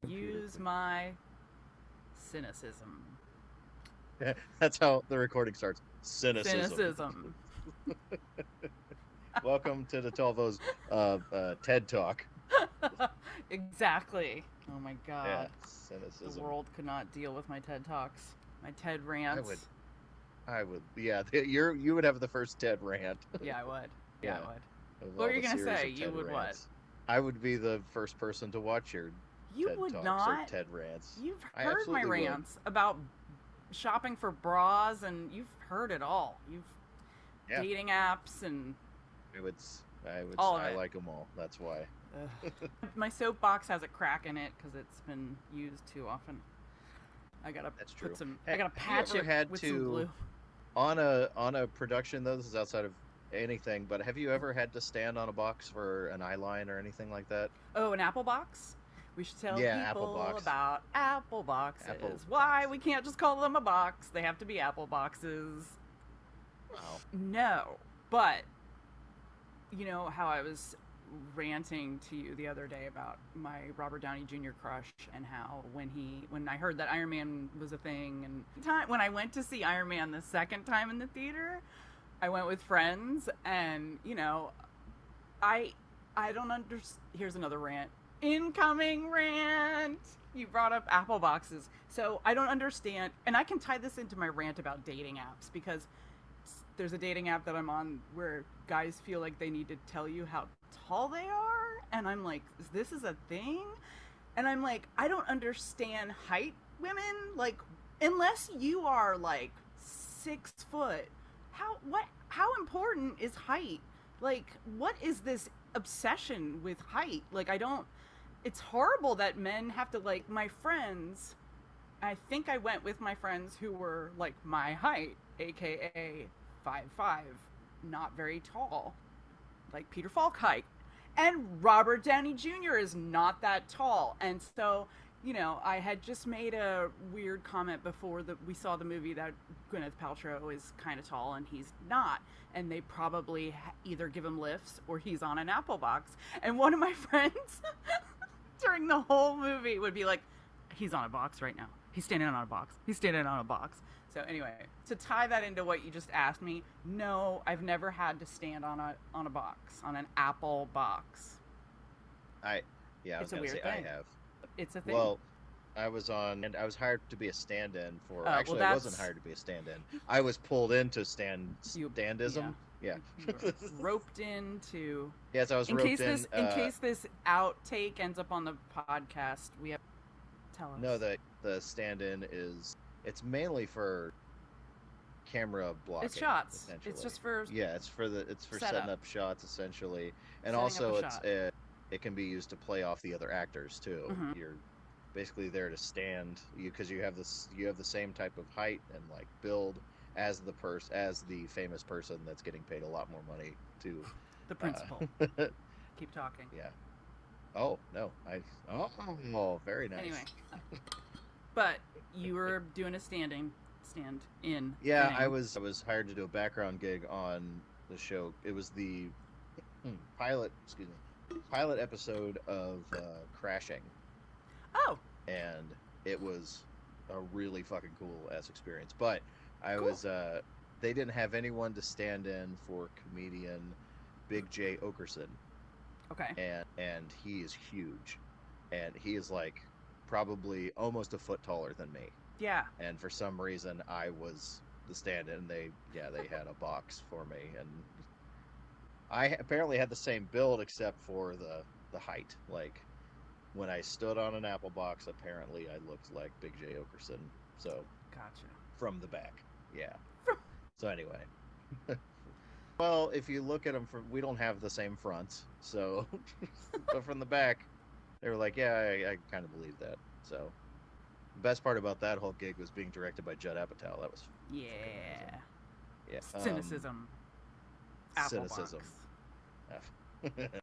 Use my cynicism. That's how the recording starts. Cynicism. Cynicism. Welcome to the Telvo's TED Talk. Exactly. Oh my Yeah, god. The cynicism. world could not deal with my TED Talks. My TED I would, rants. I would. Yeah, you would have the first TED rant. Yeah, I would. Yeah, Yeah, I would. of What all were you the gonna series say? of You TED would what? rants. I would be the first person to watch your You TED would Talks or not. TED rants. You've I heard my absolutely would. rants about shopping for bras, and you've heard it all. You've Yeah, dating apps and I would. all of I it. like them all. That's why. Ugh. My soapbox has a crack in it because it's been used too often. I gotta That's put true. some. I gotta Have you patch ever it had with some to glue. on a production though? This is outside of anything, but have you ever had to stand on a box for an eye line or anything like that? Oh, an apple box. We should tell Yeah, apple people box. about apple boxes. Apple Why box. we can't just call them a box? They have to be apple boxes. Wow. No, but you know how I was ranting to you the other day about my Robert Downey Jr. crush and how when I heard that Iron Man was a thing and when I went to see Iron Man the second time in the theater, I went with friends and I I don't understand. Here's another rant. Incoming rant. You brought up apple boxes. So I don't understand and I can tie this into my rant about dating apps because there's a dating app that I'm on where guys feel like they need to tell you how tall they are. And I'm like, this is a thing? And I'm like, I don't understand height women. Like, unless you are like 6 foot, how important is height? Like, what is this obsession with height? Like, I don't, it's horrible that men have to, like, my friends, I think I went with my friends who were like my height, aka 5'5", not very tall, like Peter Falk height. And Robert Downey Jr. is not that tall. And so, I had just made a weird comment before that we saw the movie that Gwyneth Paltrow is kind of tall and he's not. And they probably either give him lifts or he's on an apple box. And one of my friends during the whole movie would be like, he's on a box right now. He's standing on a box. He's standing on a box. So anyway, to tie that into what you just asked me, no, I've never had to stand on a box, on an apple box. I yeah, I was It's a gonna say weird I thing. have. It's a thing. Well, I was on, and I was hired to be a stand-in for. Well, Actually, I wasn't that's hired to be a stand-in. I was pulled into you. Yeah, standism. Yeah. you were roped into. Yes, I was In roped case in. in case this outtake ends up on the podcast, we have tell No, us. the stand-in is it's mainly for camera It's blocking, shots. It's essentially. just for Yeah, it's for setting setup, up shots essentially, and setting up a also shot. it can be used to play off the other actors too. Mm-hmm. You're basically there to stand you because you have the same type of height and like build as as the famous person that's getting paid a lot more money to. The principal. Uh, Keep talking. yeah. Oh no, very nice. Anyway, but you were doing a stand in Yeah, thing. I was hired to do a background gig on the show. It was the pilot, excuse me, pilot episode of Crashing, Oh, and it was a really fucking cool ass experience. But I cool. was they didn't have anyone to stand in for comedian Big J Okerson, Okay. and he is huge, and he is like probably almost a foot taller than me. Yeah. And for some reason I was the stand-in. They had a box for me, and I apparently had the same build except for the height. Like when I stood on an apple box, apparently I looked like Big J Okerson. So Gotcha. from the back, yeah. So anyway, well, if you look at them from, we don't have the same fronts, so but from the back, they were like, yeah, I kind of believe that. So the best part about that whole gig was being directed by Judd Apatow. That was Yeah. fucking amazing. Yeah. Cynicism. Apple Cynicism. box.